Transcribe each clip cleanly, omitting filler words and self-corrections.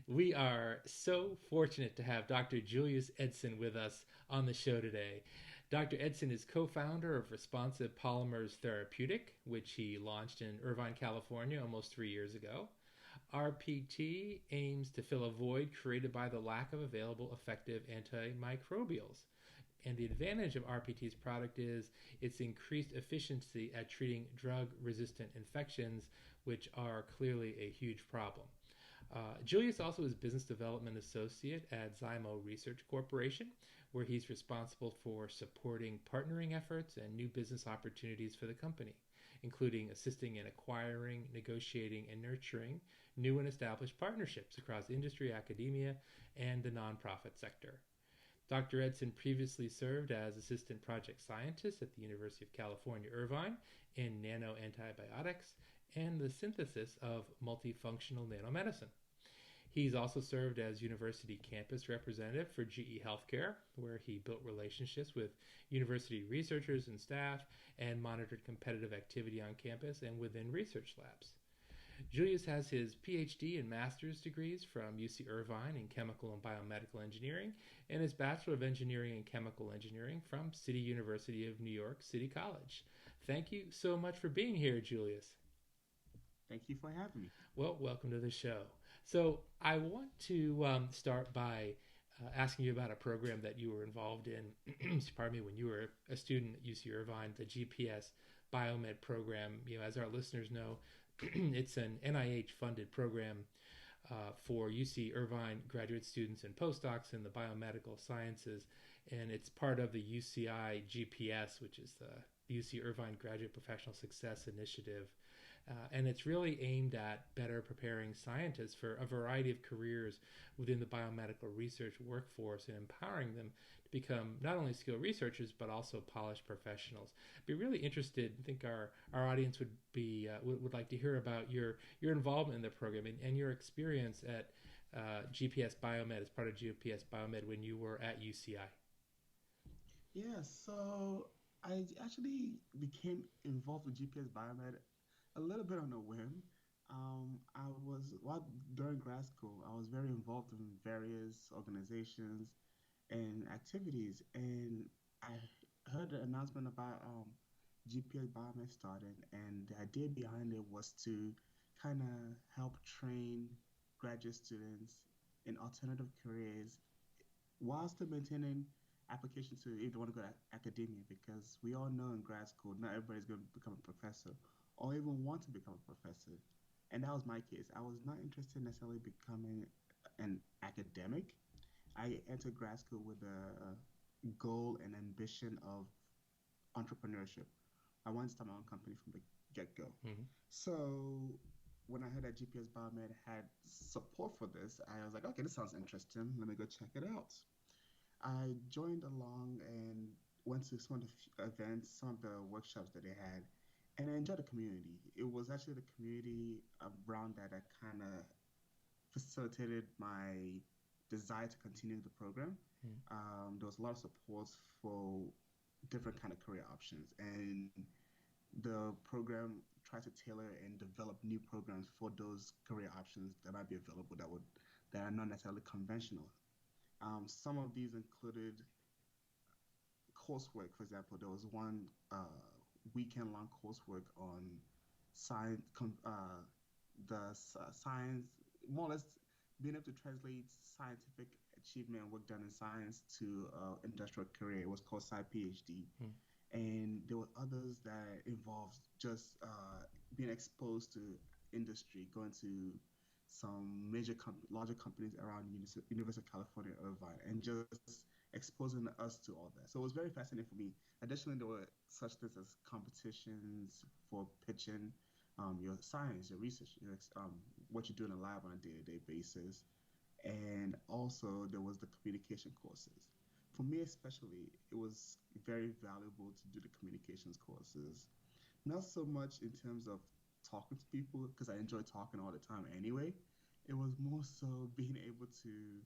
We are so fortunate to have Dr. Julius Edson with us on the show today. Dr. Edson is co founder of Responsive Polymers Therapeutic, which he launched in Irvine, California almost 3 years ago. RPT aims to fill a void created by the lack of available effective antimicrobials. And the advantage of RPT's product is its increased efficiency at treating drug resistant infections, which are clearly a huge problem. Julius also is business development associate at Zymo Research Corporation, where he's responsible for supporting partnering efforts and new business opportunities for the company, including assisting in acquiring, negotiating, and nurturing new and established partnerships across industry, academia, and the nonprofit sector. Dr. Edson previously served as assistant project scientist at the University of California, Irvine in nano antibiotics and the synthesis of multifunctional nanomedicine. He's also served as university campus representative for GE Healthcare, where he built relationships with university researchers and staff and monitored competitive activity on campus and within research labs. Julius has his PhD and master's degrees from UC Irvine in chemical and biomedical engineering and his Bachelor of Engineering in Chemical Engineering from City University of New York City College. Thank you so much for being here, Julius. Thank you for having me. Well, welcome to the show. So, I want to start by asking you about a program that you were involved in, pardon me, when you were a student at UC Irvine, the GPS Biomed program. As our listeners know, it's an NIH funded program for UC Irvine graduate students and postdocs in the biomedical sciences, and it's part of the UCI GPS, which is the UC Irvine Graduate Professional Success Initiative. And it's really aimed at better preparing scientists for a variety of careers within the biomedical research workforce and empowering them to become not only skilled researchers but also polished professionals. Be really interested. I think our audience would like to hear about your involvement in the program and your experience at GPS Biomed as part of GPS Biomed when you were at UCI. Yeah, so I actually became involved with GPS Biomed a little bit on a whim. I was while during grad school, I was very involved in various organizations and activities, and I heard the announcement about GPS Biomed started, and the idea behind it was to kind of help train graduate students in alternative careers while still maintaining application to if they want to go to academia, because we all know in grad school not everybody's going to become a professor or even want to become a professor. And that was my case. I was not interested in necessarily becoming an academic. I entered grad school with a goal and ambition of entrepreneurship. I wanted to start my own company from the get go. Mm-hmm. So when I heard that GPS Biomed had support for this, I was like, okay, this sounds interesting. Let me go check it out. I joined along and went to some of the events, some of the workshops that they had, and I enjoyed the community. It was actually the community around that kind of facilitated my desire to continue the program. Mm-hmm. There was a lot of support for different kind of career options, and the program tried to tailor and develop new programs for those career options that might be available that are not necessarily conventional. Some of these included coursework. For example, there was one weekend-long coursework on science, science, more or less being able to translate scientific achievement and work done in science to industrial career. It was called PhD. Mm-hmm. And there were others that involved just being exposed to industry, going to some larger companies around University of California, Irvine, and just exposing us to all that. So it was very fascinating for me. Additionally, there were such things as competitions for pitching your science, your research, what you do in a lab on a day-to-day basis. And also there was the communication courses. For me especially, it was very valuable to do the communications courses. Not so much in terms of talking to people, because I enjoy talking all the time anyway. It was more so being able to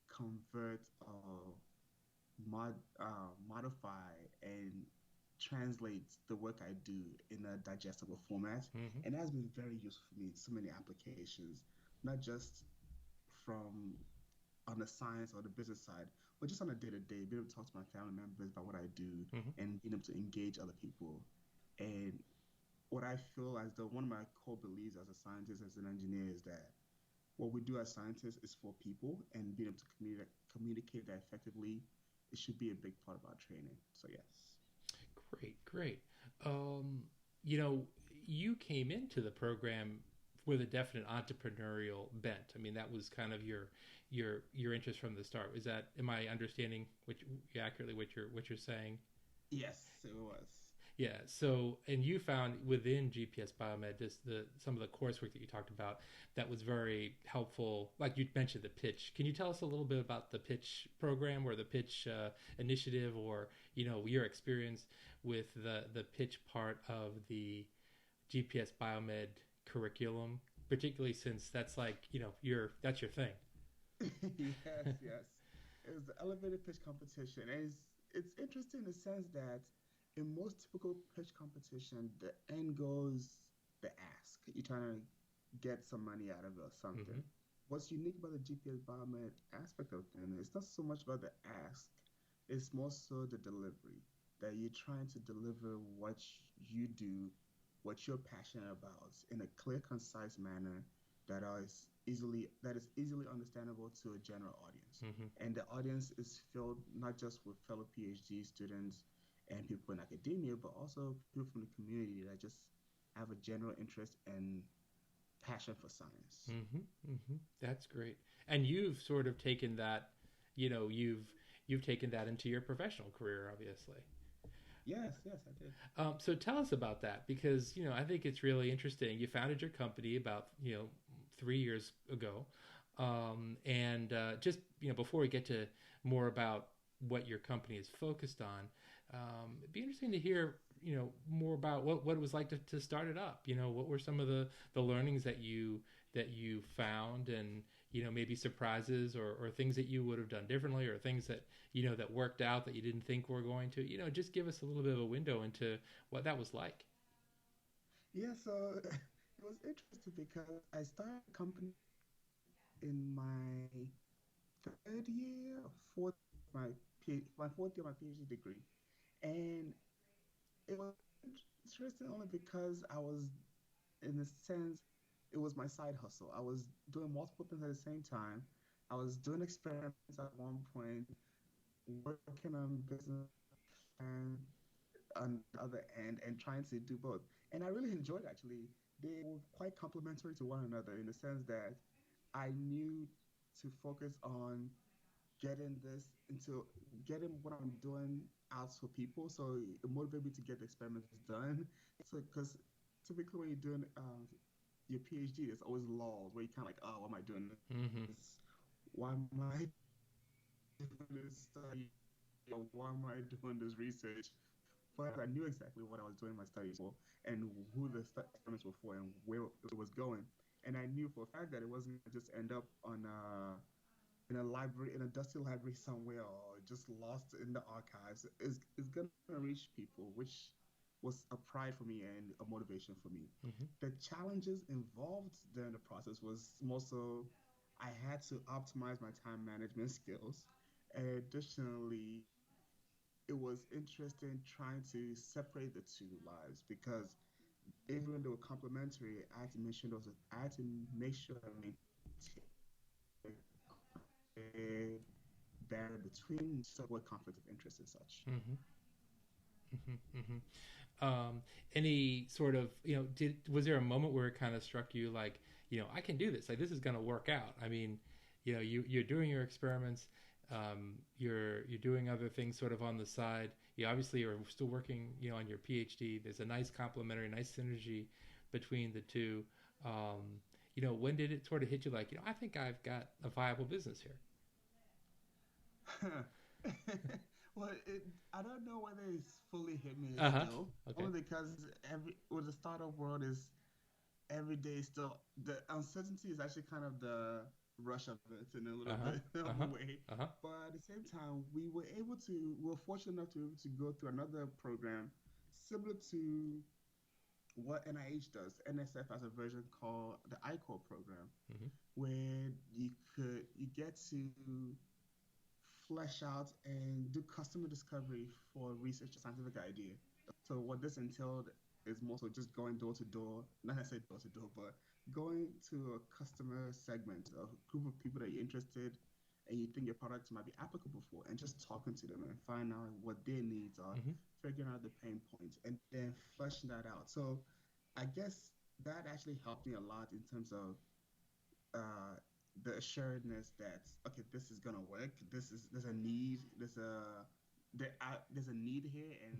convert, modify, and translate the work I do in a digestible format. Mm-hmm. And that has been very useful for me in so many applications, not just from on the science or the business side, but just on a day to day, being able to talk to my family members about what I do Hmm. and being able to engage other people. And what I feel as though one of my core beliefs as a scientist, as an engineer, is that what we do as scientists is for people, and being able to communicate that effectively, it should be a big part of our training. So yes. Great, great. Um, you know, you came into the program with a definite entrepreneurial bent. I mean, that was kind of your interest from the start. Is that am I understanding accurately what you're saying? Yes, it was. Yeah. So, and you found within GPS Biomed, just the some of the coursework that you talked about that was very helpful. Like you mentioned, the pitch. Can you tell us a little bit about the pitch program or the pitch initiative, or your experience with the pitch part of the GPS Biomed curriculum, particularly since that's like your that's your thing. Yes, yes. It was the elevated pitch competition. And it's interesting in the sense that in most typical pitch competition, the end goal is the ask. You're trying to get some money out of it or something. Hmm. What's unique about the GPS Biomed aspect of things, it's not so much about the ask, it's more so the delivery. That you're trying to deliver what you do, what you're passionate about in a clear, concise manner that is easily understandable to a general audience. Hmm. And the audience is filled not just with fellow PhD students and people in academia, but also people from the community that just have a general interest and passion for science. Hmm. Hmm. That's great. And you've sort of taken that, you've taken that into your professional career, obviously. Yes, yes, I did. So tell us about that because I think it's really interesting. You founded your company about 3 years ago, and just before we get to more about what your company is focused on, it'd be interesting to hear more about what it was like to start it up. What were some of the learnings that you found, and maybe surprises or things that you would have done differently, or things that that worked out that you didn't think were going to. Just give us a little bit of a window into what that was like. Yeah, so it was interesting because I started a company in my third year, fourth my my fourth year of my PhD degree, and it was interesting only because I was, in a sense, it was my side hustle. I was doing multiple things at the same time. I was doing experiments at one point, working on business plan on the other end, and trying to do both. And I really enjoyed actually. They were quite complementary to one another in the sense that I knew to focus on getting this into getting what I'm doing out for people. So it motivated me to get the experiments done. So because typically when you're doing your PhD, there's always laws where you kind of like, oh, what am I doing Mm-hmm. this? Why am I doing this study? Or why am I doing this research? But I knew exactly what I was doing my studies for and who the experiments were for and where it was going. And I knew for a fact that it wasn't going to just end up on in a library, in a dusty library somewhere, or just lost in the archives. Is going to reach people, which was a pride for me and a motivation for me. Mm-hmm. The challenges involved during the process was more so I had to optimize my time management skills. Additionally, it was interesting trying to separate the two lives because even though they were complementary, I had to make sure I had to make sure I maintained a barrier between what conflict of interest and such. Mm-hmm. Mm-hmm. Mm-hmm. Any sort of did was there a moment where it kind of struck you like I can do this, like this is going to work out? I mean, you're doing your experiments, you're doing other things sort of on the side. You obviously are still working on your PhD. There's a nice complementary, nice synergy between the two. When did it sort of hit you like I think I've got a viable business here? Well, I don't know whether it's fully hit me Uh huh. still, Okay. only because every with the startup world is every day still the uncertainty is actually kind of the rush of it in a Uh little huh. bit Uh of a huh. way. Uh huh. But at the same time, we were fortunate enough to be able to go through another program similar to what NIH does. NSF has a version called the ICOR program, Hmm. where you get to flesh out and do customer discovery for research a scientific idea. So what this entailed is more so just going door to door, not necessarily door to door, but going to a customer segment, a group of people that you're interested and you think your products might be applicable for, and just talking to them and find out what their needs are, Hmm. figuring out the pain points, and then fleshing that out. So I guess that actually helped me a lot in terms of uh, the assuredness that okay, this is gonna work. There's a need. There's a need here, and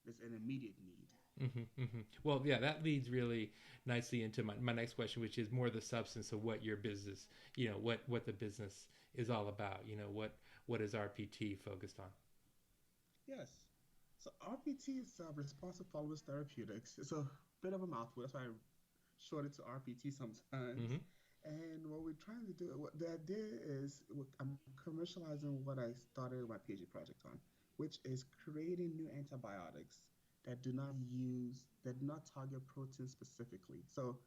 there's an immediate need. Hmm. Hmm. Well, yeah, that leads really nicely into my next question, which is more the substance of what your business, what the business is all about. What is RPT focused on? Yes. So RPT is Responsive Followers Therapeutics. It's a bit of a mouthful. That's why I short it to RPT sometimes. Hmm. And what we're trying to do, what the idea is, I'm commercializing what I started my PhD project on, which is creating new antibiotics that do not target protein specifically. So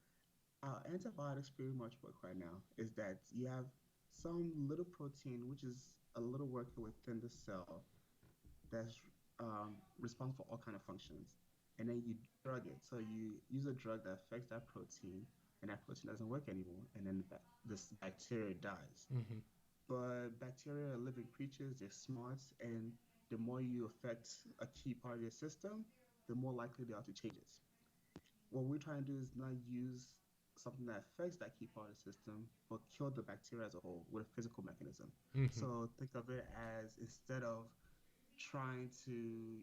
antibiotics pretty much work right now is that you have some little protein, which is a little worker within the cell that's responsible for all kind of functions, and then you drug it. So you use a drug that affects that protein, and that protein doesn't work anymore, and then this bacteria dies. Hmm. But bacteria are living creatures; they're smart, and the more you affect a key part of your system, the more likely they are to change it. What we're trying to do is not use something that affects that key part of the system, but kill the bacteria as a whole with a physical mechanism. Hmm. So think of it as instead of trying to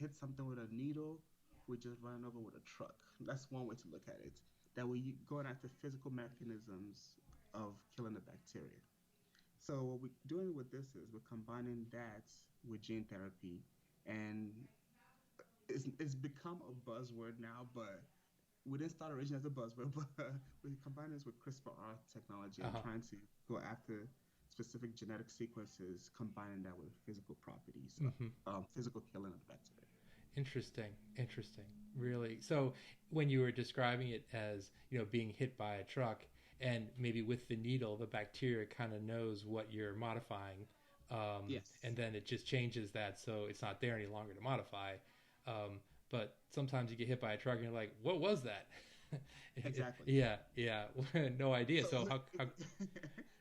hit something with a needle, we just run over with a truck. That's one way to look at it. That way, you going after physical mechanisms of killing the bacteria. So what we're doing with this is we're combining that with gene therapy, and it's become a buzzword now, but we didn't start originally as a buzzword, but we combine this with CRISPR-R technology and Uh-huh. trying to go after specific genetic sequences, combining that with physical properties, Hmm. physical killing of bacteria. Interesting. Interesting. Really. So when you were describing it as, being hit by a truck and maybe with the needle, the bacteria kind of knows what you're modifying. And Yes, then it just changes that so it's not there any longer to modify. But sometimes you get hit by a truck and you're like, what was that? exactly. Yeah, yeah. No idea. So So how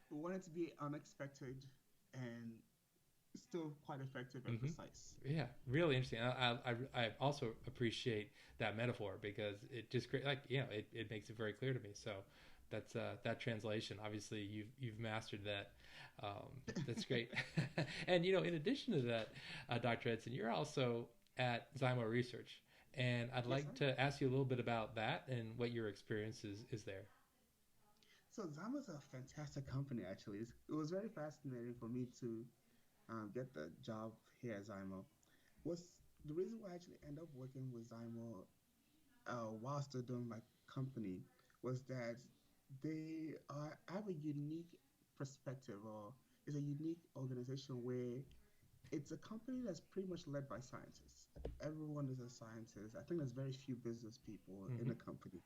we want it to be unexpected and still quite effective and hmm. precise. Yeah, really interesting. I also appreciate that metaphor because it just like it makes it very clear to me. So that translation. Obviously, you've mastered that. That's great. And in addition to that, Dr. Edson, you're also at Zymo Research, and I'd Yes, sir. like to ask you a little bit about that and what your experience is there. So Zama's a fantastic company, actually. It was very fascinating for me to get the job here at Zymo. Was the reason why I actually end up working with Zymo while still doing my company was that they have a unique perspective, or it's a unique organization where it's a company that's pretty much led by scientists. Everyone is a scientist. I think there's very few business people in Hmm. the company,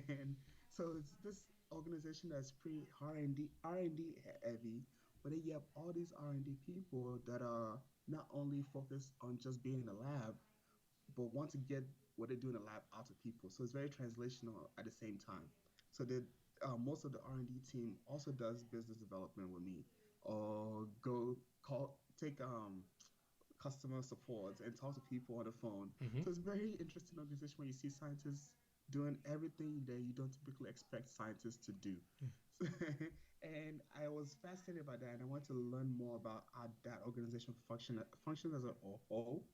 and so it's this organization that's pretty R and D heavy, but then you have all these R&D people that are not only focused on just being in the lab, but want to get what they do in the lab out to people. So it's very translational at the same time. So that most of the R&D team also does business development with me, or go call take customer support and talk to people on the phone. Hmm. So it's a very interesting organization where you see scientists doing everything that you don't typically expect scientists to do. And I was fascinated by that, and I want to learn more about how that organization functions as a whole.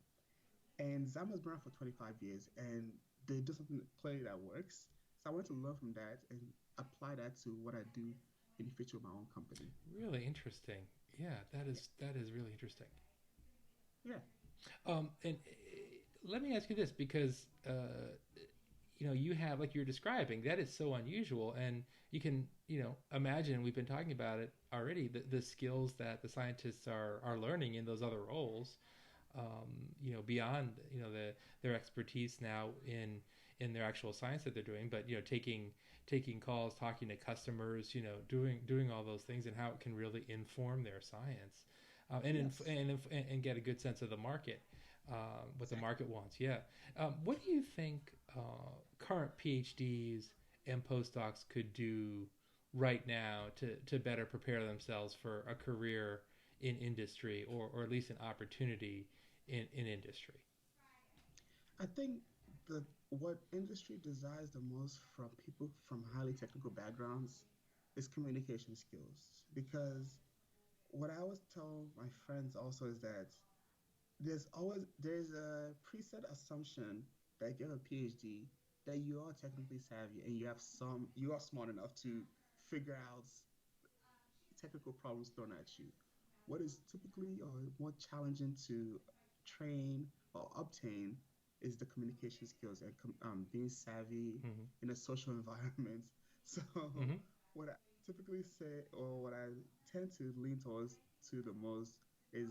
And Zama's been around for 25 years, and they do something clearly that works. So I want to learn from that and apply that to what I do in the future with my own company. Really interesting. Yeah, that Yeah, is really interesting. yeah, And let me ask you this because you have like you're describing that is so unusual, and you can imagine we've been talking about it already the skills that the scientists are learning in those other roles, beyond their expertise now in their actual science that they're doing, but taking calls, talking to customers, doing all those things, and how it can really inform their science, Yes, and get a good sense of the market, what the exactly. market wants. Yeah. What do you think current PhDs and postdocs could do right now to better prepare themselves for a career in industry, or at least an opportunity in industry? I think that what industry desires the most from people from highly technical backgrounds is communication skills. Because what I always tell my friends also is that there's a preset assumption that if you have a PhD, that you are technically savvy and you are smart enough to figure out technical problems thrown at you. What is typically more challenging to train or obtain is the communication skills and being savvy Hmm. in a social environment. So, Hmm. what I typically say, or what I tend to lean towards to the most, is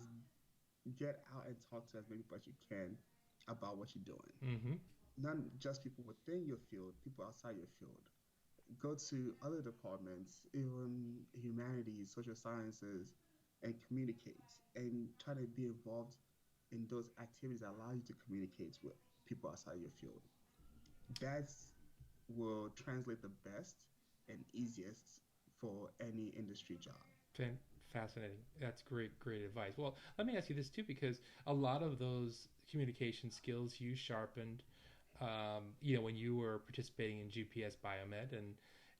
get out and talk to as many people as you can about what you're doing. Hmm. Not just people within your field, people outside your field. Go to other departments, even humanities, social sciences, and communicate and try to be involved in those activities that allow you to communicate with people outside your field. That will translate the best and easiest for any industry job. Fascinating. That's great advice. Well, let me ask you this too, because a lot of those communication skills you sharpened, when you were participating in GPS Biomed,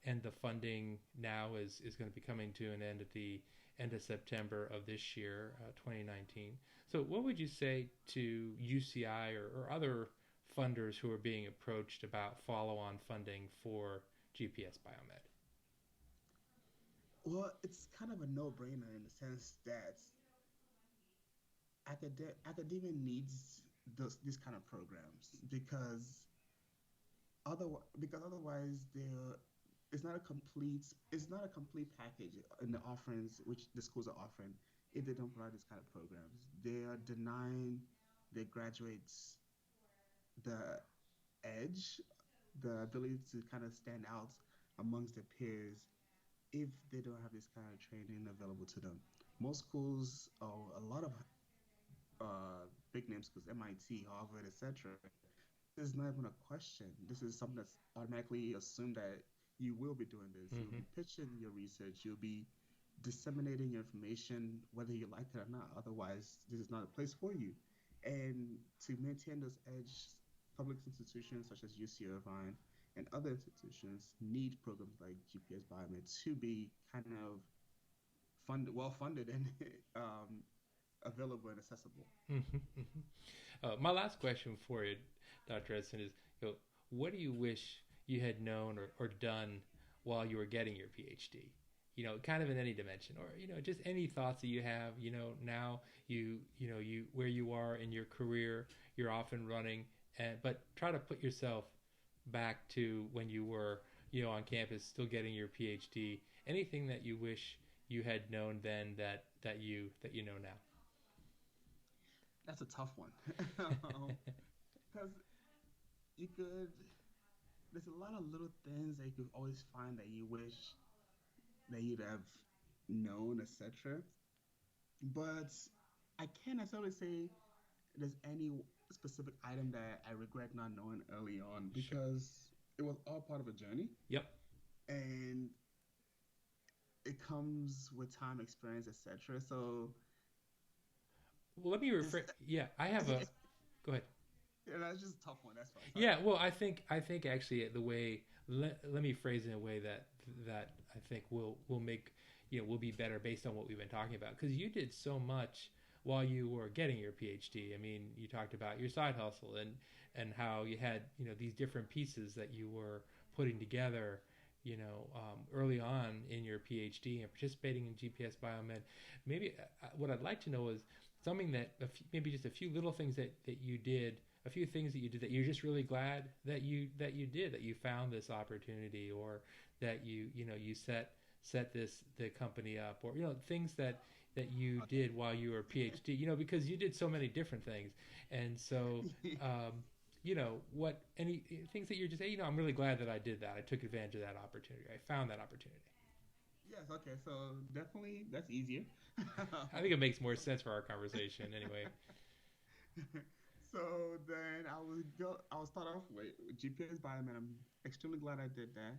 and the funding now is going to be coming to an end at the end of September of this year, 2019. So, what would you say to UCI, or other funders who are being approached about follow-on funding for GPS Biomed? Well, it's kind of a no-brainer in the sense that academia needs these kind of programs because otherwise it's not a complete package in the offerings which the schools are offering if they don't provide these kind of programs. They are denying their graduates the edge, the ability to kind of stand out amongst their peers if they don't have this kind of training available to them. Most schools, or a lot of big name schools, MIT, Harvard, etc., this is not even a question. This is something that's automatically assumed that you will be doing this. You'll Mm-hmm. be pitching your research. You'll be disseminating your information, whether you like it or not. Otherwise, this is not a place for you. And to maintain those edge, public institutions such as UC Irvine and other institutions need programs like GPS Biomed to be kind of well funded and available and accessible. Mm-hmm. Mm-hmm. My last question for you, Dr. Edson, is, what do you wish you had known, or done while you were getting your PhD? Kind of in any dimension, or just any thoughts that you have. Now you where you are in your career, you're off and running, but try to put yourself back to when you were, on campus, still getting your PhD. Anything that you wish you had known then, that you know now. That's a tough one. Because you could, there's a lot of little things that you could always find that you wish that you'd have known, etc. But I can't necessarily say there's any specific item that I regret not knowing early on Sure. because it was all part of a journey Yep. and it comes with time, experience, etc. So Well, let me it's, rephrase. Yeah, I have a. Go ahead. yeah, that's just a tough one. That's fine. Sorry. Yeah, well, I think actually the way, let me phrase it in a way that I think will make, will be better based on what we've been talking about, because you did so much while you were getting your PhD. I mean, you talked about your side hustle, and how you had, these different pieces that you were putting together, early on in your PhD, and participating in GPS Biomed. Maybe what I'd like to know is something that maybe just a few little things that you did, a few things that you did that you're just really glad that you found this opportunity, or that you set the company up, or things that you Okay. did while you were PhD, because you did so many different things. And so, um, what any things that you're just, hey, I'm really glad that I did that. I took advantage of that opportunity. I found that opportunity. Yes, okay, so definitely that's easier. I think it makes more sense for our conversation anyway. So then I'll start off with GPS Biomed. I'm extremely glad I did that.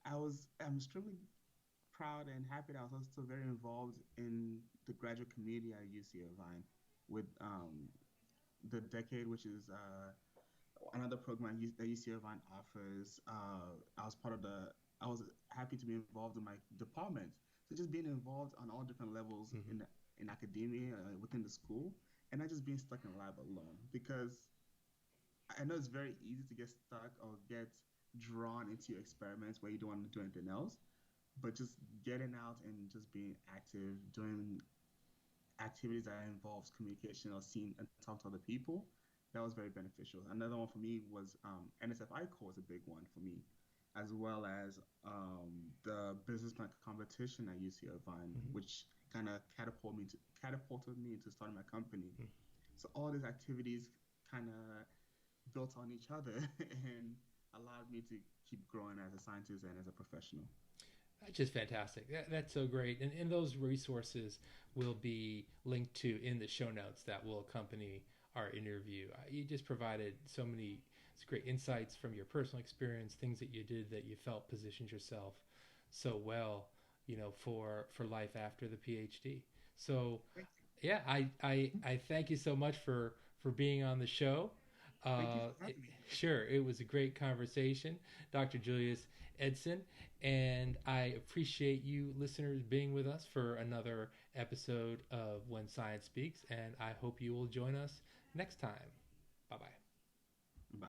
I'm extremely proud and happy that I was also very involved in the graduate community at UC Irvine with the decade, which is another program that UC Irvine offers. I was happy to be involved in my department. So just being involved on all different levels Hmm. in academia within the school, and not just being stuck in lab alone. Because I know it's very easy to get stuck or get drawn into your experiments where you don't want to do anything else. But just getting out and just being active, doing activities that involves communication or seeing and talk to other people, that was very beneficial. Another one for me was NSFI core is a big one for me, as well as the business plan competition at UC Irvine, Hmm. which kind of catapulted me into starting my company. So all these activities kind of built on each other and allowed me to keep growing as a scientist and as a professional. That's just fantastic. That's so great. And those resources will be linked to in the show notes that will accompany our interview. You just provided so many great insights from your personal experience, things that you did that you felt positioned yourself so well, for life after the PhD. So Thank yeah, I thank you so much for being on the show. Thank you Uh, for it, having me. sure, it was a great conversation, Dr. Julius Edson, and I appreciate you listeners being with us for another episode of When Science Speaks, and I hope you will join us next time.